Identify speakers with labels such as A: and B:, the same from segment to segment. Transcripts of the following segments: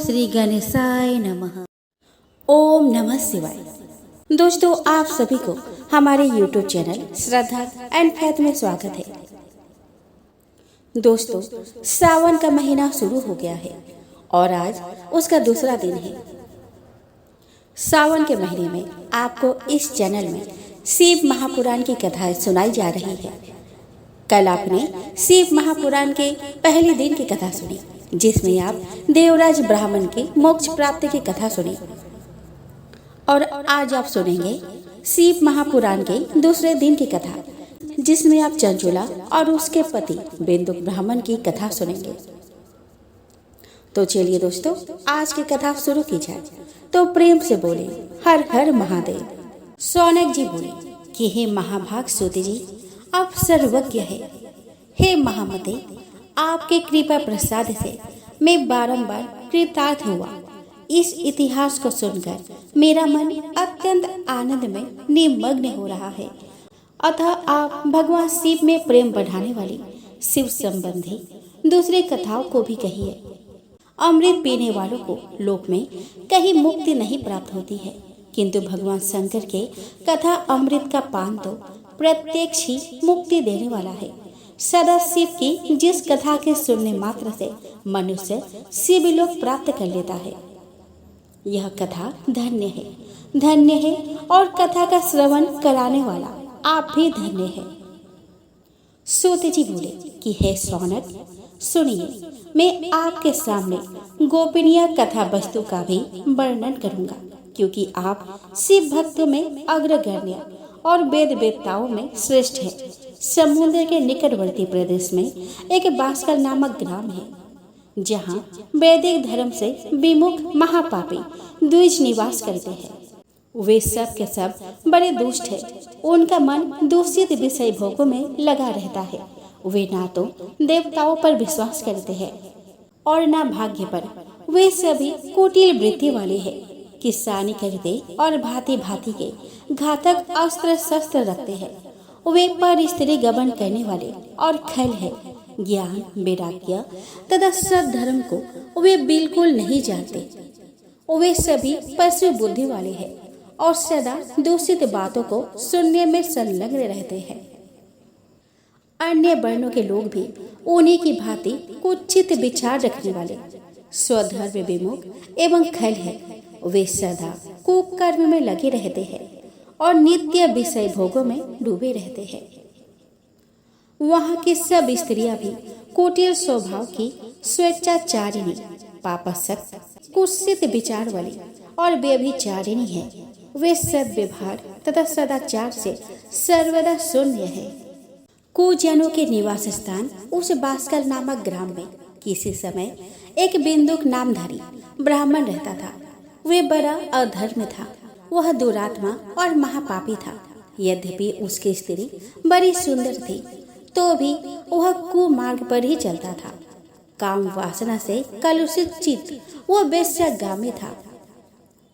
A: श्री गणेशाय नमः। ओम नमः शिवाय। दोस्तों, आप सभी को हमारे YouTube channel Shraddha and faith में स्वागत है। दोस्तों, सावन का महीना शुरू हो गया है और आज उसका दूसरा दिन है। सावन के महीने में आपको इस चैनल में शिव महापुराण की कथाएं सुनाई जा रही है। कल आपने शिव महापुराण के पहले दिन की कथा सुनी, जिसमें आप देवराज ब्राह्मण की मोक्ष प्राप्ति की कथा सुनी, और आज आप सुनेंगे शिव महापुराण के दूसरे दिन की कथा, जिसमें आप चंचुला और उसके पति बेंदुक ब्राह्मण की कथा सुनेंगे। तो चलिए दोस्तों, आज की कथा शुरू की जाए। तो प्रेम से बोले हर हर महादेव। सौनक जी बोले कि हे महाभाग सूत जी, आप सर्वज्ञ है। हे महामते, आपके कृपा प्रसाद से मैं बारंबार कृतार्थ हुआ। इस इतिहास को सुनकर मेरा मन अत्यंत आनंद में निमग्न हो रहा है। अतः आप भगवान शिव में प्रेम बढ़ाने वाली शिव संबंधी दूसरी कथाओं को भी कहिए। अमृत पीने वालों को लोक में कहीं मुक्ति नहीं प्राप्त होती है, किंतु भगवान शंकर के कथा अमृत का पान तो प्रत्यक्ष ही मुक्ति देने वाला है। सदा शिव की जिस कथा के सुनने मात्र से मनुष्य शिवलोक प्राप्त कर लेता है, यह कथा धन्य है और कथा का श्रवण कराने वाला आप भी धन्य है। सूत जी बोले कि हे सौनक, सुनिए, मैं आपके सामने गोपनीय कथा वस्तु का भी वर्णन करूंगा, क्योंकि आप शिव भक्तों में अग्रगण्य और वेद वेदताओं में श्रेष्ठ है। समुद्र के निकटवर्ती प्रदेश में एक बांसकल नामक ग्राम है, जहाँ वैदिक धर्म से विमुख महापापी द्विज निवास करते हैं। वे सब के सब बड़े दुष्ट हैं। उनका मन दूषित विषय भोगों में लगा रहता है। वे ना तो देवताओं पर विश्वास करते हैं और ना भाग्य पर। वे सभी कुटिल वृत्ति वाले हैं, किसानी करते और भांति भांति के घातक अस्त्र शस्त्र रखते हैं। वे पर स्त्री गमन करने वाले और खल है। ज्ञान वैराग्य तथा सद्धर्म को वे बिल्कुल नहीं जानते। वे सभी पशु बुद्धि वाले हैं और सदा दूषित बातों को सुनने में संलग्न रहते हैं। अन्य वर्णों के लोग भी उन्हीं की भांति कुचित विचार रखने वाले, स्वधर्म विमुख एवं खल है। वे सदा कुकर्म में लगे रहते हैं और नित्य विषय भोगों में डूबे रहते हैं। वहाँ की सब स्त्रियां भी कुटिल स्वभाव की, स्वेच्छाचारिणी, पापासक्त, कुत्सित विचार वाली और व्यभिचारिणी है। वे सद्व्यवहार तथा सदाचार से सर्वदा शून्य है। कुजनों के निवास स्थान उस बांसकल नामक ग्राम में किसी समय एक बिंदुक नामधारी ब्राह्मण रहता था। वे बड़ा अधर्म था। वह दुरात्मा और महापापी था। यद्यपि उसकी स्त्री बड़ी सुंदर थी, तो भी वह कुमार्ग पर ही चलता था। काम वासना से कलुषित चित्त वह वेश्यागामी था।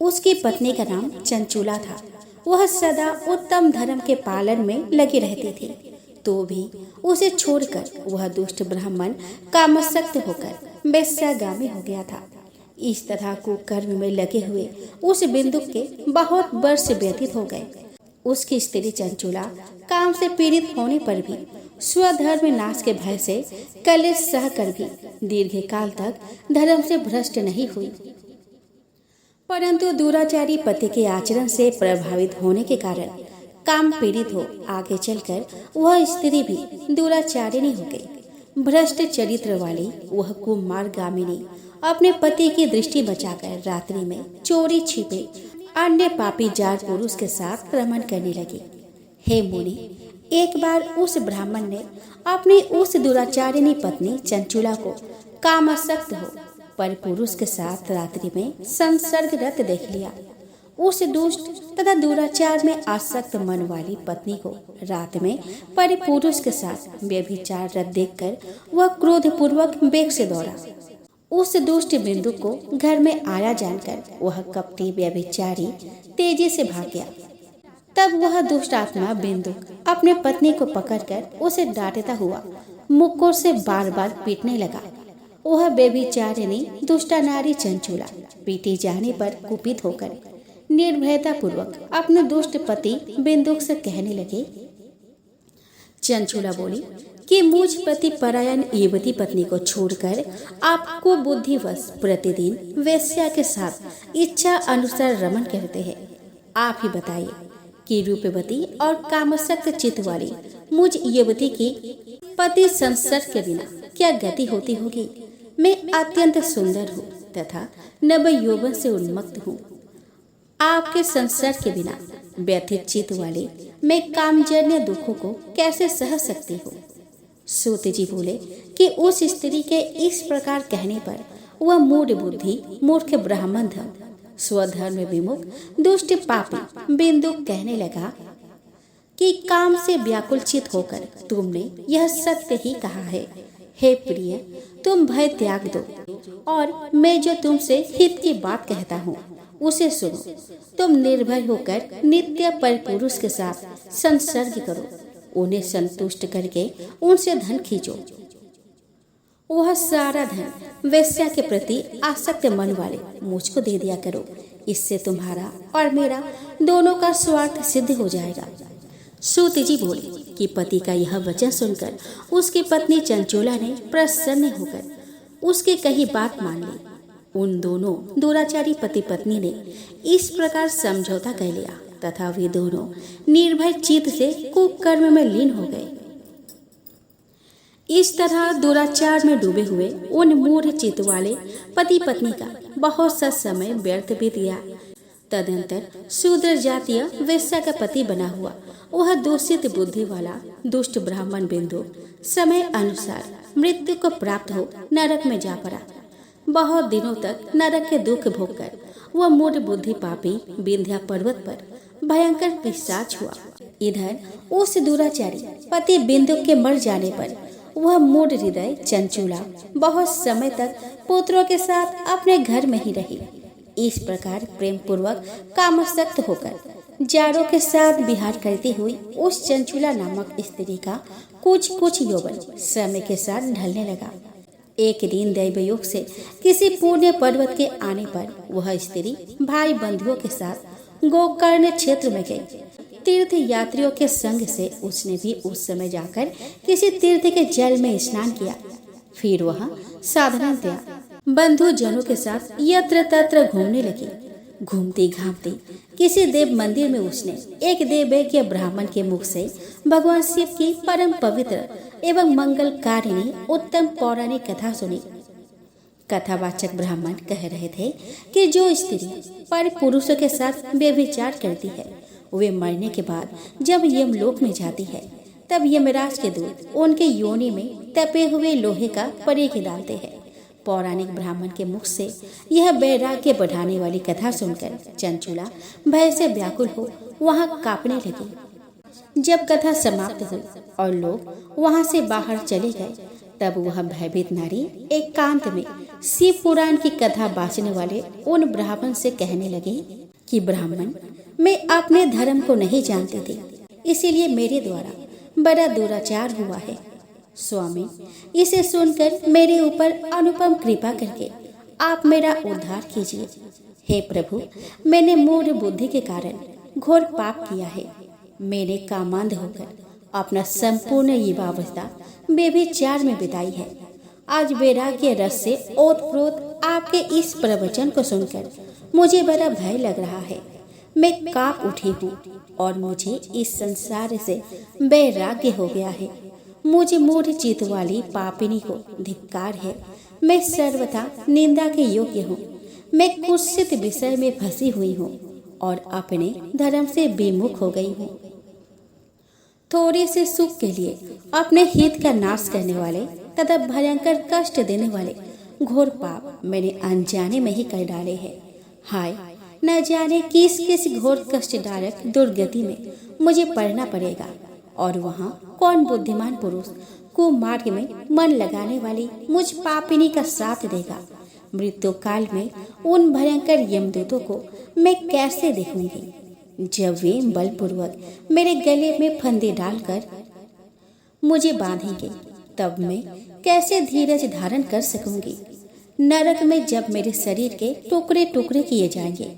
A: उसकी पत्नी का नाम चंचुला था। वह सदा उत्तम धर्म के पालन में लगी रहती थी, तो भी उसे छोड़कर वह दुष्ट ब्राह्मण कामासक्त होकर वेश्यागामी हो गया था। इस तरह कुकर्म में लगे हुए उस बिंदुक के बहुत वर्ष व्यतीत हो गए। उसकी स्त्री चंचुला काम से पीड़ित होने पर भी स्वधर्म नाश के भय से कलेश सह कर भी दीर्घ काल तक धर्म से भ्रष्ट नहीं हुई। परंतु दुराचारी पति के आचरण से प्रभावित होने के कारण काम पीड़ित हो आगे चलकर वह स्त्री भी दुराचारिणी हो गई। भ्रष्ट चरित्र वाली वह कुमार्गामिनी अपने पति की दृष्टि बचाकर रात्रि में चोरी छिपे अन्य पापी जात पुरुष के साथ रमण करने लगी। हे मुनि, एक बार उस ब्राह्मण ने अपनी उस दुराचारिणी पत्नी चंचुला को कामासक्त हो पर पुरुष के साथ रात्रि में संसर्गरत देख लिया। उस दुष्ट तथा दुराचार में आसक्त मन वाली पत्नी को रात में पर पुरुष के साथ व्यभिचार रत देखकर वह क्रोधपूर्वक वेग से दौड़ा। उस दुष्ट बिंदु को घर में आया जानकर वह कपटी व्यभिचारी तेजी से भाग गया। तब वह दुष्ट आत्मा बिंदु अपने पत्नी को पकड़कर उसे डांटता हुआ मुक्कोर से बार बार पीटने लगा। वह बेबिचारिणी दुष्टा नारी चंचुला पीटे जाने पर कुपित होकर निर्भयता पूर्वक अपने दुष्ट पति बिंदुक से कहने लगे। चंचुला बोली कि मुझ पति परायण युवती पत्नी को छोड़कर आपको बुद्धिवश प्रतिदिन वेश्या के साथ इच्छा अनुसार रमन करते हैं। आप ही बताइए कि रूपवती और कामसक्त चित्त वाली मुझ युवती की पति संसर्ग के बिना क्या गति होती होगी। मैं अत्यंत सुंदर हूँ तथा नव यौवन से उन्मत्त हूँ। आपके संसर्ग के बिना व्यथित चित्त वाले मैं कामजन्य दुखों को कैसे सह सकती हूँ। सूत जी बोले कि उस स्त्री के इस प्रकार कहने पर वह मूढ़ बुद्धि मूर्ख ब्राह्मण धर्म स्वधर्म विमुख दुष्ट पापी बिंदुक कहने लगा कि काम से व्याकुलचित होकर तुमने यह सत्य ही कहा है। हे प्रिय, तुम भय त्याग दो और मैं जो तुमसे हित की बात कहता हूँ उसे सुनो। तुम निर्भय होकर नित्य परपुरुष के साथ संसर्ग करो, उन्हें संतुष्ट करके उनसे धन खींचो। वह सारा धन वेश्या के प्रति आसक्त मन वाले मुझको दे दिया करो। इससे तुम्हारा और मेरा दोनों का स्वार्थ सिद्ध हो जाएगा। सूत जी बोले कि पति का यह वचन सुनकर उसकी पत्नी चंचोला ने प्रसन्न होकर उसकी कही बात मान ली। उन दोनों दुराचारी पति पत्नी ने इस प्रकार समझौता कर लिया तथा वे दोनों निर्भय चित्त से कुकर्म में लीन हो गए। इस तरह दुराचार में डूबे हुए उन मूढ़ चित्त वाले पति पत्नी का बहुत सा समय व्यर्थ बीत गया। तदंतर शूद्र जातीय वेश्या का पति बना हुआ वह दूषित बुद्धि वाला दुष्ट ब्राह्मण बिंदु समय अनुसार मृत्यु को प्राप्त हो नरक में जा पड़ा। बहुत दिनों तक नरक के दुख भोगकर वह मूढ़ बुद्धि पापी विंध्या पर्वत पर भयंकर पिशाच हुआ। इधर उस दुराचारी पति बिंदु के मर जाने पर वह मूढ़ हृदय चंचुला बहुत समय तक पुत्रों के साथ अपने घर में ही रही। इस प्रकार प्रेम पूर्वक कामसक्त होकर जारों के साथ विहार करती हुई उस चंचुला नामक स्त्री का कुछ यौवन समय के साथ ढलने लगा। एक दिन दैवयोग से किसी पुण्य पर्वत के आने पर वह स्त्री भाई बंधुओं के साथ गोकर्ण क्षेत्र में गई। तीर्थ यात्रियों के संग से उसने भी उस समय जाकर किसी तीर्थ के जल में स्नान किया। फिर वह साधारणतया बंधु जनों के साथ यत्र तत्र घूमने लगी। घूमती घामती किसी देव मंदिर में उसने एक देवज्ञ ब्राह्मण के मुख से भगवान शिव की परम पवित्र एवं मंगलकारिणी उत्तम पौराणिक कथा सुनी। कथावाचक ब्राह्मण कह रहे थे कि जो स्त्री पर पुरुषों के साथ व्यभिचार करती है वे मरने के बाद जब यमलोक में जाती है तब यमराज के दूत उनके योनि में तपे हुए लोहे का परीख डालते हैं। पौराणिक ब्राह्मण के मुख से यह वैराग्य बढ़ाने वाली कथा सुनकर चंचुला भय से व्याकुल हो वहां कांपने लगी। जब कथा समाप्त हुई और लोग वहां से बाहर चले गए तब वह भयभीत नारी एकांत में शिव पुराण की कथा बांचने वाले उन ब्राह्मण से कहने लगी कि ब्राह्मण, मैं अपने धर्म को नहीं जानती थी, इसीलिए मेरे द्वारा बड़ा दुराचार हुआ है। स्वामी, इसे सुनकर मेरे ऊपर अनुपम कृपा करके आप मेरा उद्धार कीजिए। हे प्रभु, मैंने मूढ़ बुद्धि के कारण घोर पाप किया है। मैंने कामांध होकर अपना संपूर्ण युवावस्था व्यभिचार में बिताई है। आज वैराग्य रस से ओतप्रोत आपके इस प्रवचन को सुनकर मुझे बड़ा भय लग रहा है। मैं कांप उठी हूँ और मुझे इस संसार से वैराग्य हो गया है। मुझे मूढ़ चित्त वाली पापिनी को धिक्कार है। मैं सर्वथा निंदा के योग्य हूँ। मैं कुत्सित विषय में फंसी हुई हूँ और अपने धर्म से विमुख हो गई हूँ। थोड़े से सुख के लिए अपने हित का नाश करने वाले तथा भयंकर कष्ट देने वाले घोर पाप मैंने अनजाने में ही कर डाले हैं। हाय, न जाने किस किस घोर कष्टदायक दुर्गति में मुझे पड़ना पड़ेगा और वहाँ कौन बुद्धिमान पुरुष कुमार्ग में मन लगाने वाली मुझ पापिनी का साथ देगा। मृत्यु काल में उन भयंकर यमदूतों को मैं कैसे देखूंगी जब वे बलपूर्वक मेरे गले में फंदे डालकर मुझे बांधेंगे। तब मैं कैसे धीरज धारण कर सकूंगी। नरक में जब मेरे शरीर के टुकड़े टुकड़े किए जाएंगे,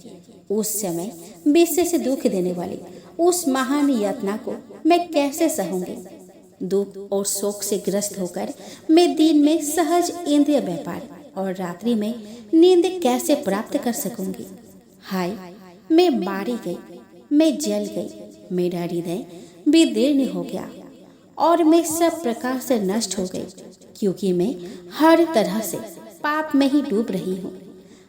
A: उस समय विश्व से दुख देने वाली उस महान यातना को मैं कैसे सहूंगी। दुख और शोक से ग्रस्त होकर मैं दिन में सहज इंद्रिय व्यापार और रात्रि में नींद कैसे प्राप्त कर सकूंगी। हाय, मैं मारी गई, मैं जल गई, मेरा हृदय विदीर्ण हो गया और मैं सब प्रकार से नष्ट हो गई, क्योंकि मैं हर तरह से पाप में ही डूब रही हूँ।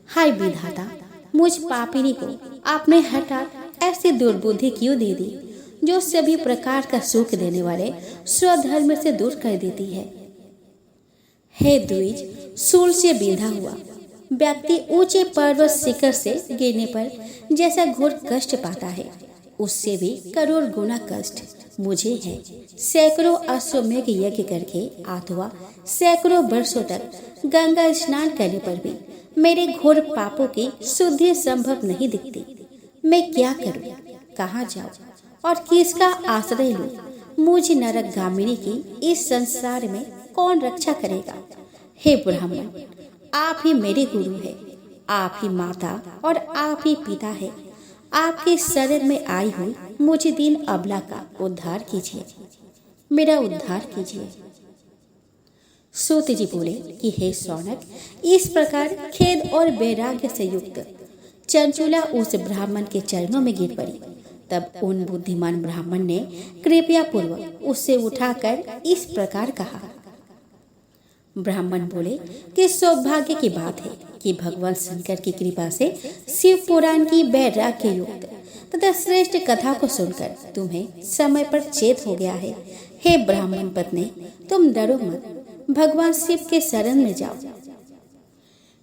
A: हाय विधाता, मुझ पापिनी को आपने हठात ऐसी दुर्बुद्धि क्यों दे दी, जो सभी प्रकार का सुख देने वाले स्वधर्म से दूर कर देती है। हे द्विज, सूल से बिंधा हुआ व्यक्ति ऊंचे पर्वत शिखर से गिरने पर जैसा घोर कष्ट पाता है, उससे भी करोड़ गुना कष्ट मुझे है। सैकड़ों अश्वमेघ यज्ञ करके अथवा सैकड़ों वर्षों तक गंगा स्नान करने पर भी मेरे घोर पापों की शुद्धि संभव नहीं दिखती। मैं क्या करूं, कहाँ जाऊं और किसका आश्रय लूं। मुझ नरकगामिनी की इस संसार में कौन रक्षा करेगा। हे ब्राह्मण, आप ही मेरे गुरु हैं, आप ही माता और आप ही पिता है। आपके शरण में आई हुई मुझे दीन अबला का उद्धार कीजिए, मेरा उद्धार कीजिए। सूत जी बोले कि हे शौनक, इस प्रकार खेद और वैराग्य से युक्त चंचुला उस ब्राह्मण के चरणों में गिर पड़ी। तब उन बुद्धिमान ब्राह्मण ने कृपया पूर्वक उससे उठाकर इस प्रकार कहा। ब्राह्मण बोले कि सौभाग्य की बात है कि भगवान शंकर की कृपा से शिव पुराण की वैराग्य युक्त तथा श्रेष्ठ कथा को सुनकर तुम्हें समय पर चेत हो गया है। हे ब्राह्मण पत्नी, तुम डरो मत, भगवान शिव के शरण में जाओ।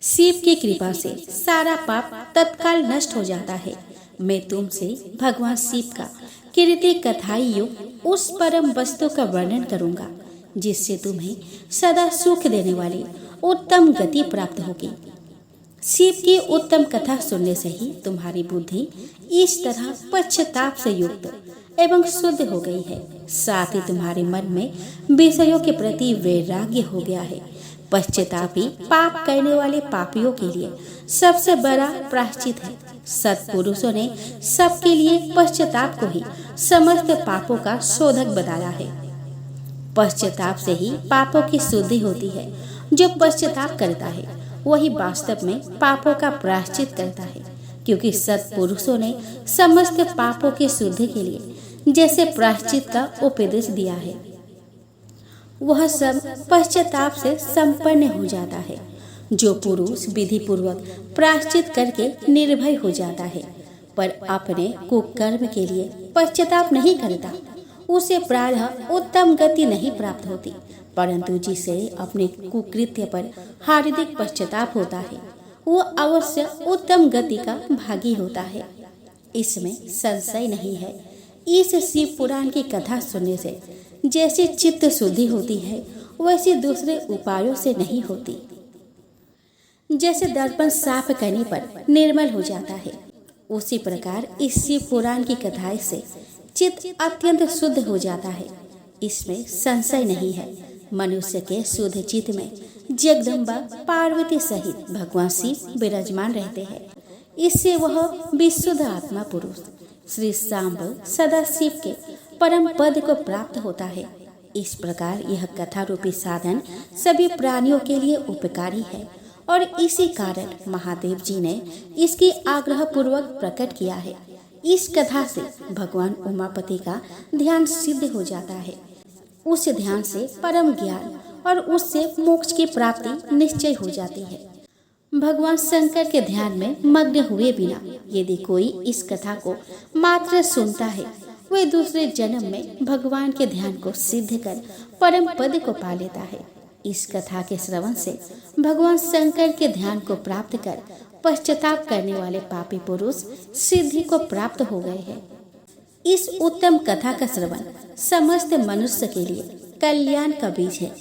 A: शिव की कृपा से सारा पाप तत्काल नष्ट हो जाता है। मैं तुमसे भगवान शिव का कीर्ति कथाई युक्त उस परम वस्तु का वर्णन करूंगा, जिससे तुम्हें सदा सुख देने वाली उत्तम गति प्राप्त होगी। शिव की उत्तम कथा सुनने से ही तुम्हारी बुद्धि इस तरह पश्चाताप से युक्त एवं शुद्ध हो गई है। साथ ही तुम्हारे मन में विषयों के प्रति वैराग्य हो गया है। पश्चाताप ही पाप करने वाले पापियों के लिए सबसे बड़ा प्रायश्चित है। सत्पुरुषों ने सबके लिए पश्चाताप को ही समस्त पापों का शोधक बताया है। पश्चाताप से ही पापों की शुद्धि होती है। जो पश्चाताप करता है वही वास्तव में पापों का प्रायश्चित करता है, क्योंकि सत्पुरुषों ने समस्त पापों की शुद्धि के लिए जैसे प्रायश्चित का उपदेश दिया है, वह सब पश्चाताप से संपन्न हो जाता है। जो पुरुष विधि पूर्वक प्रायश्चित करके निर्भय हो जाता है पर अपने कुकर्म के लिए पश्चाताप नहीं करता, उसे प्रायः उत्तम गति नहीं प्राप्त होती, परंतु जिसे अपने कुकृत्य पर हार्दिक पश्चाताप होता है वो अवश्य उत्तम गति का भागी होता है। इसमें संशय नहीं है। इस शिव पुराण की कथा सुनने से जैसे चित्त शुद्धि होती है, वैसे दूसरे उपायों से नहीं होती। जैसे दर्पण साफ करने पर निर्मल हो जाता है, उसी प्रकार इस शिव पुराण की कथाएं से चित्त अत्यंत शुद्ध हो जाता है। इसमें संशय नहीं है। मनुष्य के शुद्ध चित्त में जगदम्बा पार्वती सहित भगवान शिव विराजमान रहते हैं। इससे वह विशुद्ध आत्मा पुरुष श्री सांब सदा शिव के परम पद को प्राप्त होता है। इस प्रकार यह कथा रूपी साधन सभी प्राणियों के लिए उपकारी है और इसी कारण महादेव जी ने इसकी आग्रह पूर्वक प्रकट किया है। इस कथा से भगवान उमापति का ध्यान सिद्ध हो जाता है। उस ध्यान से परम ज्ञान और उससे मोक्ष की प्राप्ति निश्चय हो जाती है। भगवान शंकर के ध्यान में मग्न हुए बिना यदि कोई इस कथा को मात्र सुनता है, वह दूसरे जन्म में भगवान के ध्यान को सिद्ध कर परम पद को पा लेता है। इस कथा के श्रवण से भगवान शंकर के ध्यान को प्राप्त कर पश्चाताप करने वाले पापी पुरुष सिद्धि को प्राप्त हो गए हैं। इस उत्तम कथा का श्रवण समस्त मनुष्य के लिए कल्याण का बीज है।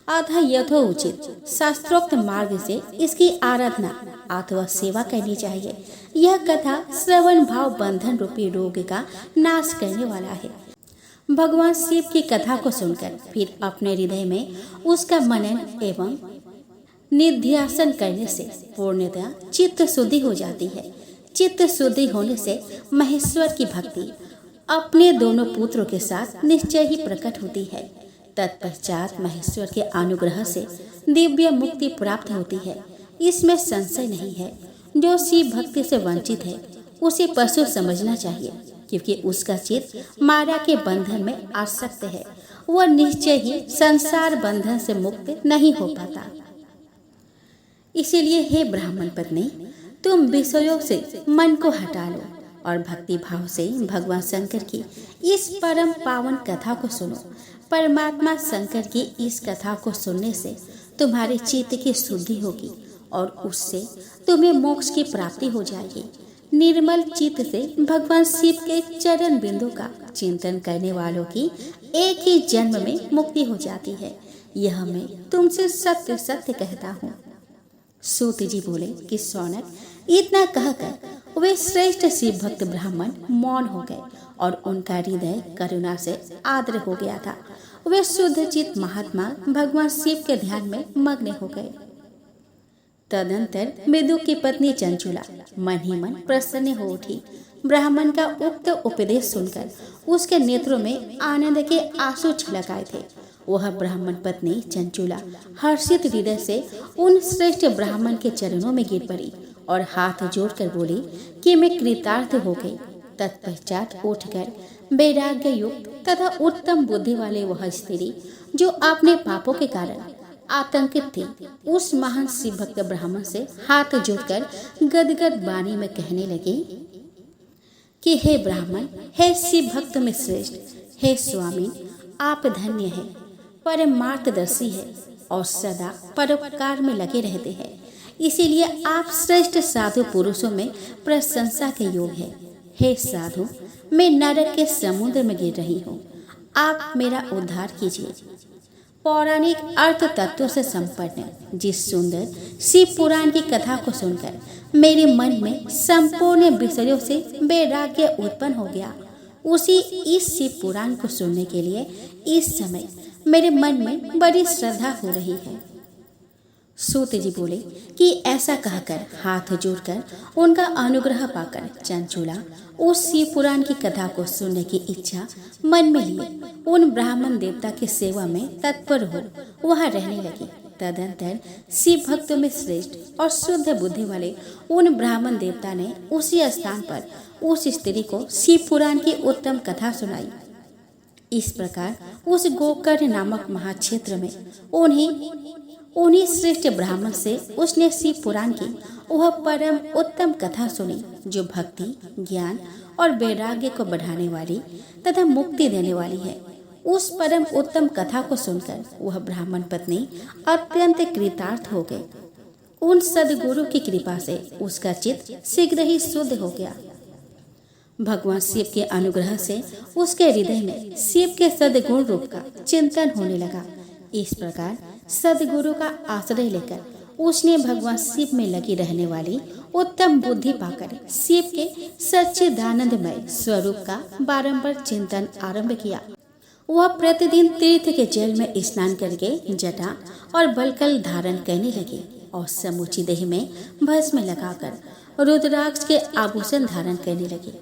A: अतः यथोचित शास्त्रोक्त मार्ग से इसकी आराधना अथवा सेवा करनी चाहिए। यह कथा श्रवण भाव बंधन रूपी रोग का नाश करने वाला है। भगवान शिव की कथा को सुनकर फिर अपने हृदय में उसका मनन एवं निध्यासन करने से पूर्णतः चित्त शुद्धि हो जाती है। चित्त शुद्धि होने से महेश्वर की भक्ति अपने दोनों पुत्रों के साथ निश्चय ही प्रकट होती है। तत्पश्चात महेश्वर के अनुग्रह से दिव्य मुक्ति प्राप्त होती है, इसमें संशय नहीं है। जो शिव भक्ति से वंचित है उसे पशु समझना चाहिए, क्योंकि उसका चित्त माया के बंधन में आसक्त है। वह निश्चय ही संसार बंधन से मुक्त नहीं हो पाता। इसीलिए हे ब्राह्मण पत्नी, तुम विषयों से मन को हटा लो और भक्ति भाव से भगवान शंकर की इस परम पावन कथा को सुनो। परमात्मा शंकर की इस कथा को सुनने से तुम्हारे चित्त की शुद्धि होगी और उससे तुम्हें मोक्ष की प्राप्ति हो जाएगी। निर्मल चित्त से भगवान शिव के चरण बिंदु का चिंतन करने वालों की एक ही जन्म में मुक्ति हो जाती है। यह मैं तुमसे सत्य सत्य कहता हूँ। सूत जी बोले कि सौनक, इतना कहकर वे श्रेष्ठ शिव भक्त ब्राह्मण मौन हो गए और उनका हृदय करुणा से आर्द्र हो गया था। वे शुद्ध चित्त महात्मा भगवान शिव के ध्यान में मग्न हो गए। तदंतर मृदु की पत्नी चंचुला मन ही मन प्रसन्न हो उठी। ब्राह्मण का उक्त उपदेश सुनकर उसके नेत्रों में आनंद के आंसू छलक आए थे। वह ब्राह्मण पत्नी चंचुला हर्षित हृदय से उन श्रेष्ठ ब्राह्मण के चरणों में गिर पड़ी और हाथ जोड़कर बोली कि मैं कृतार्थ हो गई। तत्पश्चात उठकर वैराग्य युक्त तथा उत्तम बुद्धि वाले वह स्त्री जो अपने पापों के कारण आतंकित थी, उस महान शिव भक्त ब्राह्मण से हाथ जोड़कर गदगद वाणी में कहने लगी कि हे ब्राह्मण, हे शिव भक्त में श्रेष्ठ, हे स्वामी, आप धन्य हैं, परमार्थदर्शी है और सदा परोपकार में लगे रहते हैं। इसीलिए आप श्रेष्ठ साधु पुरुषों में प्रशंसा के योग है। हे साधु, मैं नरक के समुद्र में गिर रही हूँ, आप मेरा उद्धार कीजिए। पौराणिक अर्थ तत्वों से संपन्न जिस सुंदर शिव पुराण की कथा को सुनकर मेरे मन में संपूर्ण विषयों से वैराग्य उत्पन्न हो गया। उसी इस शिव पुराण को सुनने के लिए इस समय मेरे मन में बड़ी श्रद्धा हो रही है। सूत जी बोले कि ऐसा कहकर हाथ जोड़कर उनका अनुग्रह पाकर चंचुला उस शिव पुराण की कथा को सुनने की इच्छा मन में लिए उन ब्राह्मण देवता की सेवा में तत्पर हो वहां रहने लगी। तदंतर शिव भक्तों में श्रेष्ठ और शुद्ध बुद्धि वाले उन ब्राह्मण देवता ने उसी स्थान पर उस स्त्री को शिव पुराण की उत्तम कथा सुनाई। इस प्रकार उस गोकर्ण नामक महाक्षेत्र में उन्हीं श्रेष्ठ ब्राह्मण से उसने शिव पुराण की वह परम उत्तम कथा सुनी जो भक्ति, ज्ञान और वैराग्य को बढ़ाने वाली तथा मुक्ति देने वाली है। उस परम उत्तम कथा को सुनकर वह ब्राह्मण पत्नी अत्यंत कृतार्थ हो गई। उन सद्गुरु की कृपा से उसका चित्त शीघ्र ही शुद्ध हो गया। भगवान शिव के अनुग्रह से उसके हृदय में शिव के सद्गुण रूप का चिंतन होने लगा। इस प्रकार सद्गुरु का आश्रय लेकर उसने भगवान शिव में लगी रहने वाली उत्तम बुद्धि पाकर शिव के सच्चिदानंदमय स्वरूप का बारंबार चिंतन आरंभ किया। वह प्रतिदिन तीर्थ के जल में स्नान करके जटा और बलकल धारण करने लगी और समूची देह में भस्म लगाकर रुद्राक्ष के आभूषण धारण करने लगी।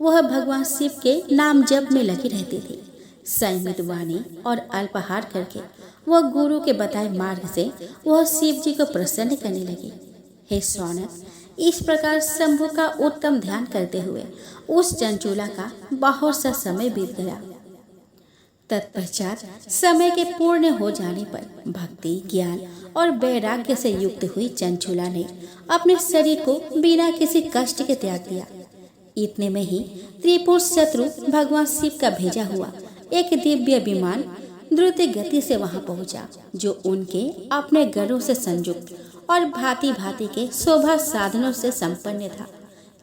A: वह भगवान शिव के नाम जप में लगी रहती थी। संयमित वाणी और अल्पाहार करके वह गुरु के बताए मार्ग से वह शिव जी को प्रसन्न करने लगी। हे सौनक, इस प्रकार शंभु का उत्तम ध्यान करते हुए उस चंचुला का बहुत सा समय बीत गया। तत्पश्चात समय के पूर्ण हो जाने पर भक्ति, ज्ञान और वैराग्य से युक्त हुई चंचुला ने अपने शरीर को बिना किसी कष्ट के त्याग दिया। इतने में ही त्रिपुर शत्रु भगवान शिव का भेजा हुआ एक दिव्य विमान द्रुत गति से वहां पहुंचा, जो उनके अपने गढ़ों से संयुक्त और भांति भांति के शोभा साधनों से संपन्न था।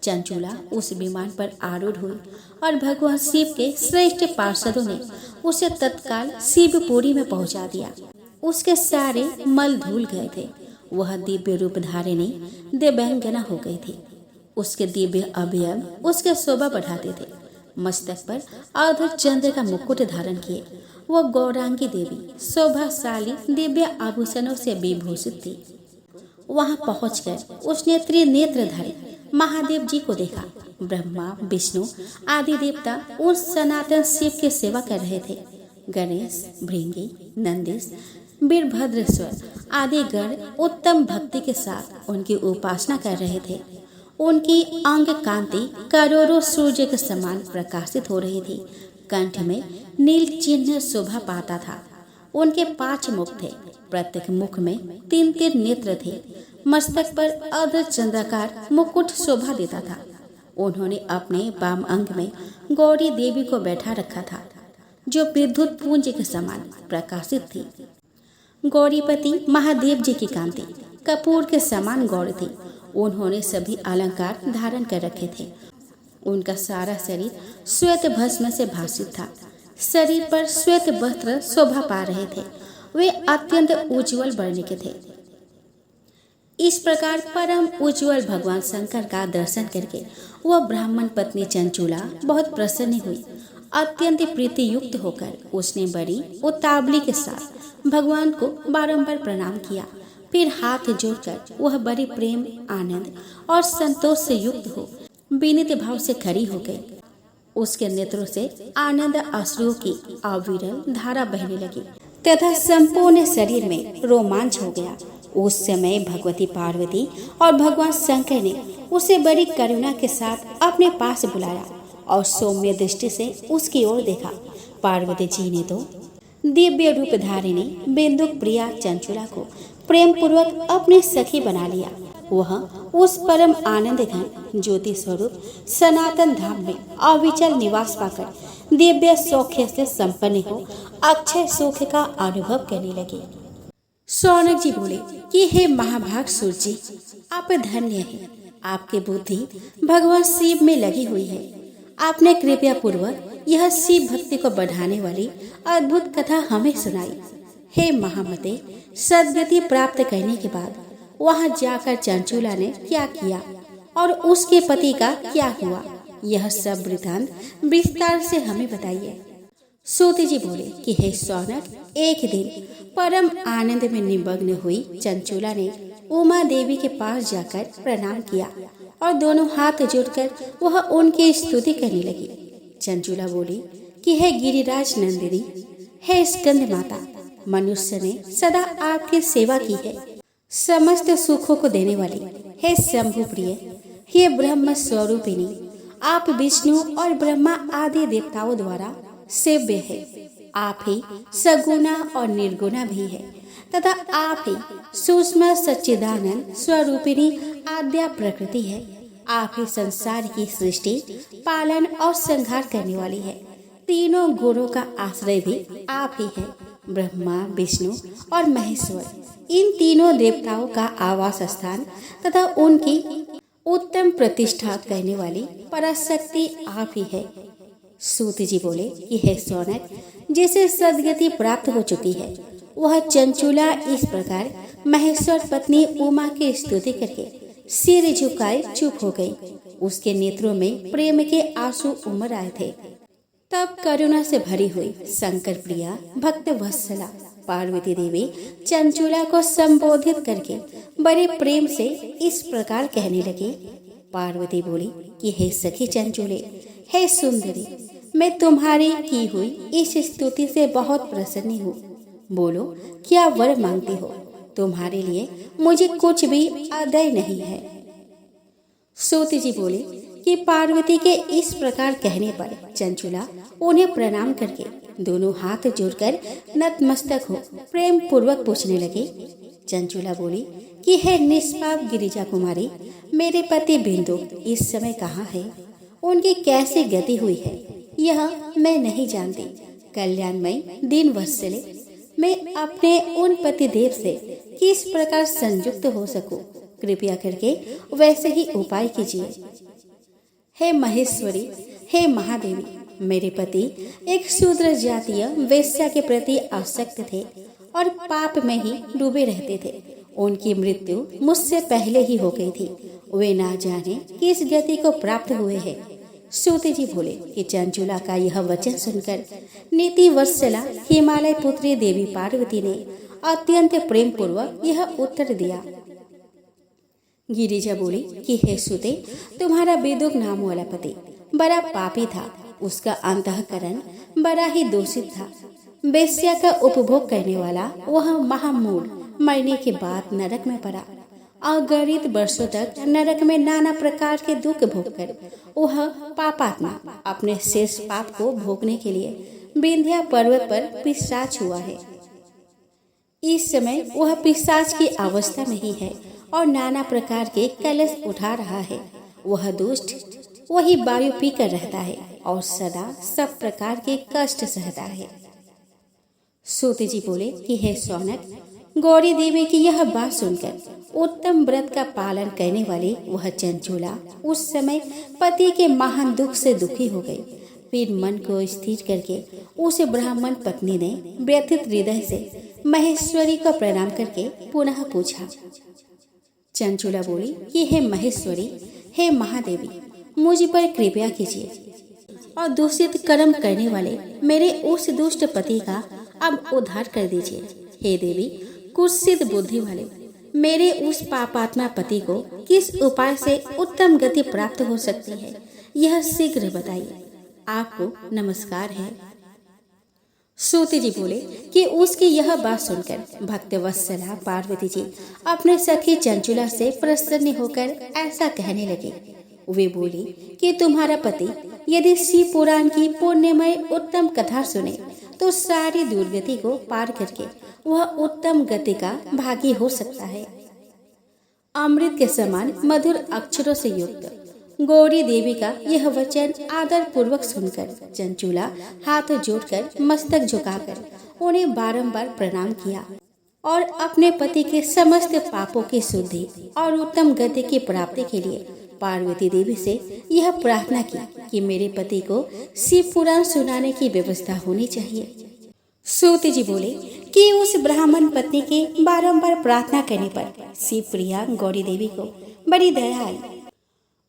A: चंचुला उस विमान पर आरूढ़ हुई और भगवान शिव के श्रेष्ठ पार्षदों ने उसे तत्काल शिवपुरी में पहुंचा दिया। उसके सारे मल धुल गए थे। वह दिव्य रूप धारिणी दिव्यांगना हो गई थी। उसके दिव्य अवयव उसके शोभा बढ़ाते थे। मस्तक पर अर्ध चंद्र का मुकुट धारण किए वो गौरांगी देवी शोभाशाली दिव्य आभूषणों से विभूषित थी। वहां पहुंचकर उसने त्रिनेत्रधारी महादेव जी को देखा। ब्रह्मा विष्णु आदि देवता उस सनातन शिव की सेवा कर रहे थे। गणेश, भृंगी, नंदीश, वीरभद्रेश्वर आदि गण उत्तम भक्ति के साथ उनकी उपासना कर रहे थे। उनकी अंग कांति करोड़ों सूर्य के समान प्रकाशित हो रही थी। कंठ में नील चिन्ह शोभा पाता था। उनके 5 मुख थे, प्रत्येक मुख में 3 नेत्र थे। मस्तक पर अर्ध चंद्राकार मुकुट शोभा देता था। उन्होंने अपने वाम अंग में गौरी देवी को बैठा रखा था, जो विद्युत पुंज के समान प्रकाशित थी। गौरीपति महादेव जी की कांति कपूर के समान गौर थी। उन्होंने सभी अलंकार धारण कर रखे थे। उनका सारा शरीर श्वेत भस्म से भासित था। शरीर पर श्वेत वस्त्र शोभा पा रहे थे। वे अत्यंत उज्जवल वर्ण के थे। इस प्रकार परम उज्जवल भगवान शंकर का दर्शन करके वह ब्राह्मण पत्नी चंचूला बहुत प्रसन्न हुई। अत्यंत प्रीति युक्त होकर उसने बड़ी उतावली के साथ भगवान को बारंबार प्रणाम किया। फिर हाथ जोड़कर वह बड़ी प्रेम, आनंद और संतोष से युक्त हो विनीत भाव से खड़ी हो गई। उसके नेत्रों से आनंद अश्रुओं की अविरल धारा बहने लगी तथा संपूर्ण शरीर में रोमांच हो गया। उस समय भगवती पार्वती और भगवान शंकर ने उसे बड़ी करुणा के साथ अपने पास बुलाया और सौम्य दृष्टि से उसकी ओर देखा। पार्वती जी ने तो दिव्य रूप धारिणी बिंदुक प्रिया चंचूला को प्रेम पूर्वक अपनी सखी बना लिया। वह उस परम आनंद घन ज्योति स्वरूप सनातन धाम में अविचल निवास पाकर दिव्य सौख्य से संपन्न हो अक्षय सुख का अनुभव करने लगी। शौनक जी बोले कि हे महाभाग सूर्य जी, आप धन्य हैं। आपकी बुद्धि भगवान शिव में लगी हुई है। आपने कृपया पूर्वक यह शिव भक्ति को बढ़ाने वाली अद्भुत कथा हमें सुनाई। हे महामते, सद्गति प्राप्त करने के बाद वहां जाकर चंचूला ने क्या किया और उसके पति का क्या हुआ, यह सब वृतांत विस्तार से हमें बताइए। सूत जी बोले कि हे शौनक, एक दिन परम आनंद में निमग्न हुई चंचूला ने उमा देवी के पास जाकर प्रणाम किया और दोनों हाथ जोड़कर वह उनकी स्तुति करने लगी। चंचूला बोली कि हे गिरिराज नंदिनी, हे स्कंद माता, मनुष्य ने सदा आपकी सेवा की है। समस्त सुखों को देने वाली हे शंभु प्रिय, हे ब्रह्म स्वरूपिणी, आप विष्णु और ब्रह्मा आदि देवताओं द्वारा सेव्य है। आप ही सगुणा और निर्गुणा भी है तथा आप ही सूक्ष्म सच्चिदानंद स्वरूपिणी आद्या प्रकृति है। आप ही संसार की सृष्टि, पालन और संहार करने वाली है। तीनों गुणों का आश्रय भी आप ही है। ब्रह्मा, विष्णु और महेश्वर, इन तीनों देवताओं का आवास स्थान तथा उनकी उत्तम प्रतिष्ठा करने वाली पराशक्ति आप ही है। सूत जी बोले कि हे शौनक, जिसे सद्गति प्राप्त हो चुकी है वह चंचूला इस प्रकार महेश्वर पत्नी उमा की स्तुति करके सिर झुकाए चुप हो गई। उसके नेत्रों में प्रेम के आंसू उमड़ आए थे। तब करुणा से भरी हुई शंकर प्रिया भक्त वत्सला पार्वती देवी चंचूला को संबोधित करके बड़े प्रेम से इस प्रकार कहने लगी। पार्वती बोली कि हे सखी चंचूले, हे सुंदरी, मैं तुम्हारी की हुई इस स्तुति से बहुत प्रसन्न हूँ। बोलो, क्या वर मांगती हो? तुम्हारे लिए मुझे कुछ भी अदय नहीं है। सूत जी बोले कि पार्वती के इस प्रकार कहने पर चंचूला उन्हें प्रणाम करके दोनों हाथ जोड़कर नतमस्तक हो प्रेम पूर्वक पूछने लगे। चंचूला बोली कि हे निष्पाप गिरिजा कुमारी, मेरे पति बिंदु इस समय कहाँ है? उनकी कैसी गति हुई है यह मैं नहीं जानती। कल्याणमय दीन वत्सले, मैं अपने उन पति देव से किस प्रकार संयुक्त हो सकूं? कृपया करके वैसे ही उपाय कीजिए। हे महेश्वरी, हे महादेवी, मेरे पति एक शूद्र जातीय वेश्या के प्रति आसक्त थे और पाप में ही डूबे रहते थे। उनकी मृत्यु मुझसे पहले ही हो गई थी। वे ना जाने किस गति को प्राप्त हुए हैं। सूत जी बोले कि चंचुला का यह वचन सुनकर नीति वत्सला हिमालय पुत्री देवी पार्वती ने अत्यंत प्रेम पूर्वक यह उत्तर दिया। गिरिजा बोली कि हे सुते, तुम्हारा बेदुक नाम वाला पति बड़ा पापी था, उसका अंतःकरण बड़ा ही दूषित था। वेश्या का उपभोग करने वाला वह महामूढ़ मरने के बाद नरक में पड़ा। अगणित वर्षों तक नरक में नाना प्रकार के दुख भोगकर वह पापात्मा अपने शेष पाप को भोगने के लिए विंध्या पर्वत पर पिशाच हुआ है। इस समय वह पिशाच की अवस्था में ही है और नाना प्रकार के कलश उठा रहा है। वह दुष्ट वही वायु पीकर रहता है और सदा सब प्रकार के कष्ट सहता है। सूत जी बोले कि हे सौनक, गौरी देवी की यह बात सुनकर उत्तम व्रत का पालन करने वाली वह चंचुला उस समय पति के महान दुख से दुखी हो गई। फिर मन को स्थिर करके उस ब्राह्मण पत्नी ने व्यथित हृदय से महेश्वरी को प्रणाम करके पुनः पूछा। चंचुला बोली कि हे महेश्वरी, हे महादेवी, मुझ पर कृपया कीजिए और दूषित कर्म करने वाले मेरे उस दुष्ट पति का अब उद्धार कर दीजिए। हे देवी, कुत्सित बुद्धि वाले मेरे उस पापात्मा पति को किस उपाय से उत्तम गति प्राप्त हो सकती है, यह शीघ्र बताइए। आपको नमस्कार है। सूत जी बोले कि उसकी यह बात सुनकर भक्तवत्सला पार्वती जी अपने सखी चंचुला से प्रसन्न होकर ऐसा कहने लगे। वे बोली कि तुम्हारा पति यदि शिव पुराण की पुण्यमय उत्तम कथा सुने तो सारी दुर्गति को पार करके वह उत्तम गति का भागी हो सकता है। अमृत के समान मधुर अक्षरों से युक्त गौरी देवी का यह वचन आदर पूर्वक सुनकर चंचुला हाथ जोड़कर मस्तक झुकाकर उन्हें बारंबार प्रणाम किया और अपने पति के समस्त पापों की शुद्धि और उत्तम गति की प्राप्ति के लिए पार्वती देवी से यह प्रार्थना की कि मेरे पति को शिव पुराण सुनाने की व्यवस्था होनी चाहिए। सूत जी बोले कि उस ब्राह्मण पत्नी के बारंबार प्रार्थना करने पर शिव प्रिया गौरी देवी को बड़ी दया आई।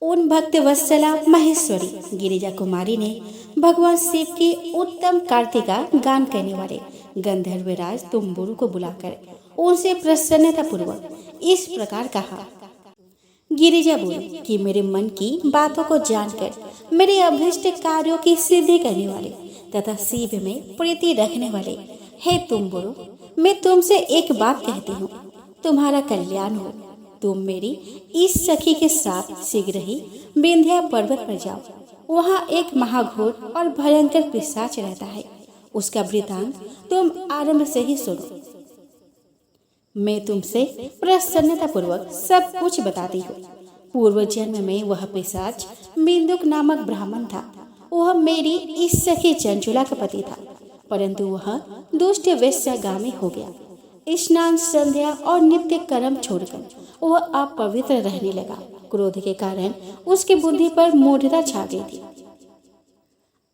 A: उन भक्तवत्सला महेश्वरी गिरिजा कुमारी ने भगवान शिव की उत्तम कार्तिका गान करने वाले गंधर्वराज तुम्बुरु को बुलाकर उनसे प्रसन्नता पूर्वक इस प्रकार कहा। गिरिजा बोली कि मेरे मन की बातों को जानकर मेरे अभीष्ट कार्यों की सिद्धि करने वाले तथा शिव में प्रीति रखने वाले हे तुम्बुरु, मैं तुमसे एक बात कहती हूँ, तुम्हारा कल्याण हो। तुम मेरी इस सखी के साथ शीघ्र ही विंध्या पर्वत पर जाओ। वहाँ एक महाघोर और भयंकर पिशाच रहता है। उसका वृतांत तुम आरंभ से ही सुनो। मैं तुमसे प्रसन्नता पूर्वक सब कुछ बताती हूँ। पूर्व जन्म में वह पिशाच बिंदुक नामक ब्राह्मण था। वह मेरी इस सखी चंचुला का पति था, परंतु वह दुष्ट वेश्यागामी हो गया। स्नान, संध्या और नित्य कर्म छोड़कर वह अपवित्र रहने लगा। क्रोध के कारण उसकी बुद्धि पर मूढ़ता छा गई थी।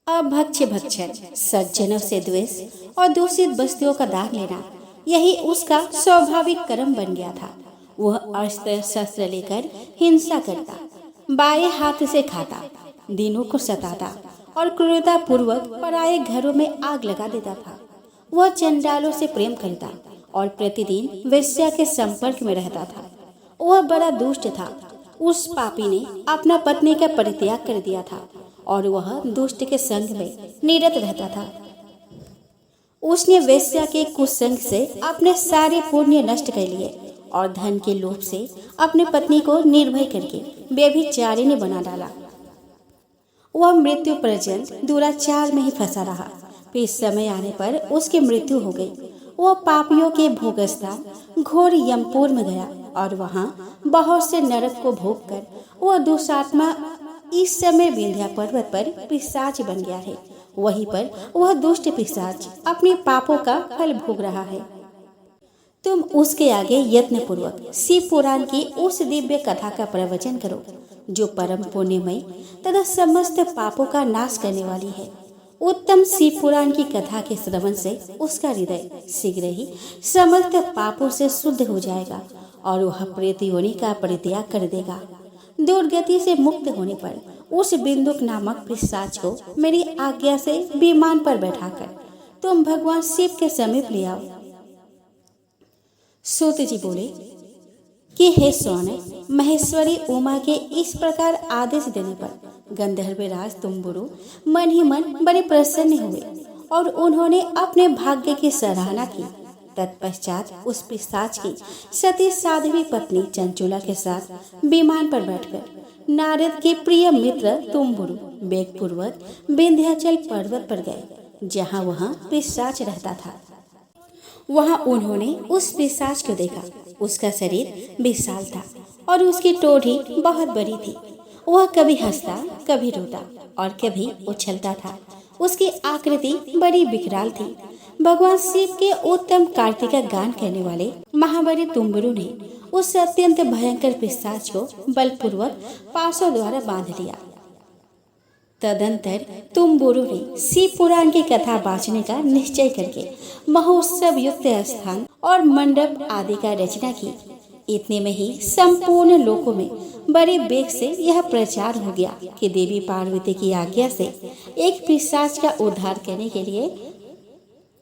A: अभक्ष्य भक्षण, सज्जनों से द्वेष और दूषित वस्तुओं का दान लेना, यही उसका स्वाभाविक कर्म बन गया था। वह अस्त्र शस्त्र लेकर हिंसा करता, बाएं हाथ से खाता, दिनों को सताता और क्रूरता पूर्वक पराये घरों में आग लगा देता था। वह चंडालों से प्रेम करता और प्रतिदिन वेश्या के संपर्क में रहता था। वह बड़ा दुष्ट था। उस पापी ने अपना पत्नी का परित्याग कर दिया था और वह दुष्ट के संग में निरत रहता था। उसने वेश्या के कुसंग से अपने सारे पुण्य नष्ट कर लिए और धन के लोभ से अपने पत्नी को निर्भय करके व्यभिचारिणी बना डाला। वह मृत्यु पर्यंत दुराचार में ही फंसा रहा। फिर समय आने पर उसकी मृत्यु हो गई। वह पापियों के भोगस्थान घोर यमपुर में गया और वहाँ बहुत से नरक को भोग कर वह दुष्टात्मा इस समय विंध्या पर्वत पर पिशाच बन गया है। वहीं पर वह दुष्ट पिशाच अपने पापों का फल भोग रहा है। तुम उसके आगे यत्न पूर्वक शिव पुराण की उस दिव्य कथा का प्रवचन करो जो परम पुण्यमय तथा समस्त पापों का नाश करने वाली है। उत्तम शिव पुराण की कथा के श्रवण से उसका हृदय शीघ्र ही समस्त पापों से शुद्ध हो जाएगा और वह प्रेत योनि का परित्याग कर देगा। दुर्गति से मुक्त होने पर उस बिंदुक नामक पिशाच को मेरी आज्ञा से विमान पर बैठाकर तुम भगवान शिव के समीप ले आओ। सूत जी बोले कि हे सौनक, महेश्वरी उमा के इस प्रकार आदेश देने पर गंधर्वराज तुम्बुरु मन ही मन बड़े प्रसन्न हुए और उन्होंने अपने भाग्य की सराहना की। तत्पश्चात उस पिशाच की सती साध्वी पत्नी चंचुला के साथ विमान पर बैठकर नारद के प्रिय मित्र तुम्बुरु वेगपूर्वक विंध्याचल पर्वत पर गए, जहाँ वह पिशाच रहता था। वहां उन्होंने उस पिशाच को देखा। उसका शरीर विशाल था और उसकी टोढ़ी बहुत बड़ी थी। वह कभी हंसता, कभी रोता और कभी उछलता था। उसकी आकृति बड़ी विकराल थी। भगवान शिव के उत्तम कार्तिका गान करने वाले महाबली तुम्बुरु ने उस अत्यंत भयंकर पिशाच को बलपूर्वक पासों द्वारा बांध लिया। तदंतर तुम्बुरु ने शिव पुराण की कथा बांचने का निश्चय करके महोत्सव युक्त स्थान और मंडप आदि का रचना की। इतने में ही संपूर्ण लोकों में बड़े वेग से यह प्रचार हो गया कि देवी पार्वती की आज्ञा से एक पिशाच का उद्धार करने के लिए,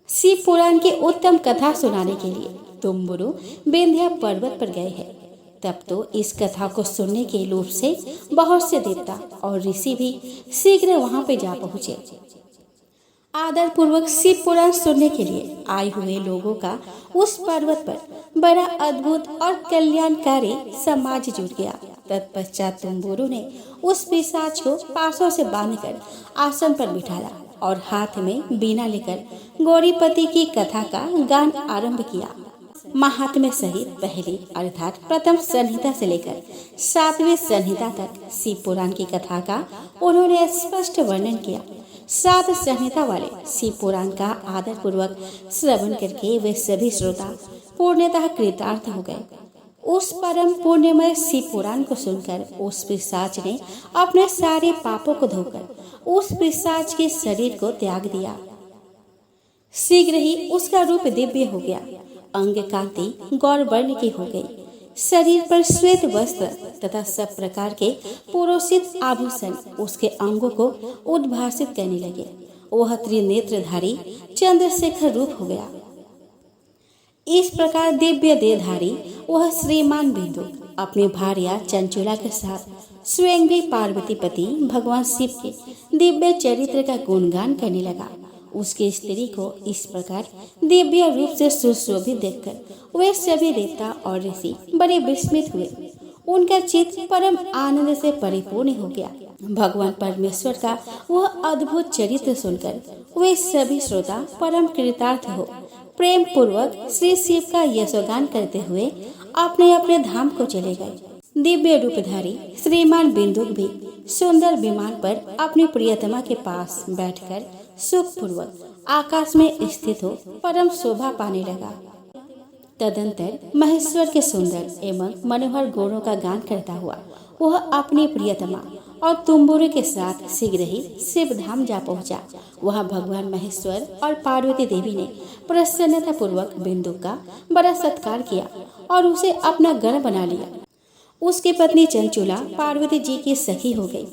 A: शिव पुराण की उत्तम कथा सुनाने के लिए तुम्बुरु विंध्या पर्वत पर गए हैं। तब तो इस कथा को सुनने के लोभ से बहुत से देवता और ऋषि भी शीघ्र वहां पे जा पहुंचे। आदर पूर्वक शिव पुराण सुनने के लिए आए हुए लोगों का उस पर्वत पर बड़ा अद्भुत और कल्याणकारी समाज जुट गया। तत्पश्चात तुम्बुरु ने उस पिशाच को पासों से बांधकर आसन पर बिठाया और हाथ में बीना लेकर गौरीपति की कथा का गान आरंभ किया। महात्म्य सहित पहली अर्थात प्रथम संहिता से लेकर 7वीं संहिता तक शिव पुराण की कथा का उन्होंने स्पष्ट वर्णन किया। 7 संहिता वाले शिव पुराण का आदर पूर्वक श्रवण करके वे सभी श्रोता पूर्णतः कृतार्थ हो गए। उस परम पुण्यमय शिव पुराण को सुनकर उस पिशाच ने अपने सारे पापों को धोकर उस पिशाच के शरीर को त्याग दिया। शीघ्र ही उसका रूप दिव्य हो गया। अंग कांति गौर वर्ण की हो गई। शरीर पर श्वेत वस्त्र तथा सब प्रकार के पुरोषित आभूषण उसके अंगों को उद्भासित करने लगे। वह त्रिनेत्रधारी चंद्रशेखर रूप हो गया। इस प्रकार दिव्य देहधारी वह श्रीमान बिंदु अपनी भार्या चंचुला के साथ स्वयं भी पार्वती पति भगवान शिव के दिव्य चरित्र का गुणगान करने लगा। उसकी स्त्री को इस प्रकार दिव्य रूप से सुशोभित देखकर वे सभी देवता और ऋषि बड़े विस्मित हुए। उनका चित्त परम आनंद से परिपूर्ण हो गया। भगवान परमेश्वर का वह अद्भुत चरित्र सुनकर वे सभी श्रोता परम कृतार्थ हो प्रेम पूर्वक श्री शिव का यशोगान करते हुए अपने अपने धाम को चले गए। दिव्य रूपधारी श्रीमान बिंदुक भी सुंदर विमान पर अपनी प्रियतमा के पास बैठकर सुख पूर्वक आकाश में स्थित हो परम शोभा पाने लगा। तदंतर महेश्वर के सुंदर एवं मनोहर गुणों का गान करता हुआ वह अपनी प्रियतमा और तुम्बुरु के साथ शीघ्र ही शिव धाम जा पहुंचा। वहां भगवान महेश्वर और पार्वती देवी ने प्रसन्नता पूर्वक बिंदु का बड़ा सत्कार किया और उसे अपना गण बना लिया। उसकी पत्नी चंचुला पार्वती जी की सखी हो गई।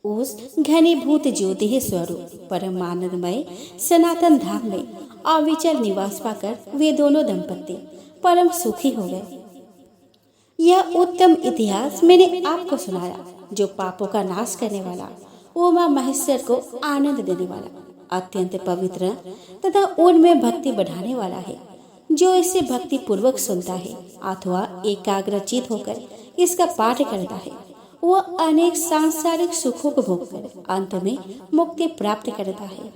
A: उस घनीभूत ज्योति स्वरूप परम आनंदमय सनातन धाम में अविचल निवास पाकर वे दोनों दंपति परम सुखी हो गए। यह उत्तम इतिहास मैंने आपको सुनाया, जो पापों का नाश करने वाला, उमा महेश्वर को आनंद देने वाला, अत्यंत पवित्र तथा उनमें भक्ति बढ़ाने वाला है। जो इसे भक्ति पूर्वक सुनता है अथवा एकाग्रचित होकर इसका पाठ करता है, वह अनेक सांसारिक सुखों को भोगकर अंत में मुक्ति प्राप्त करता है।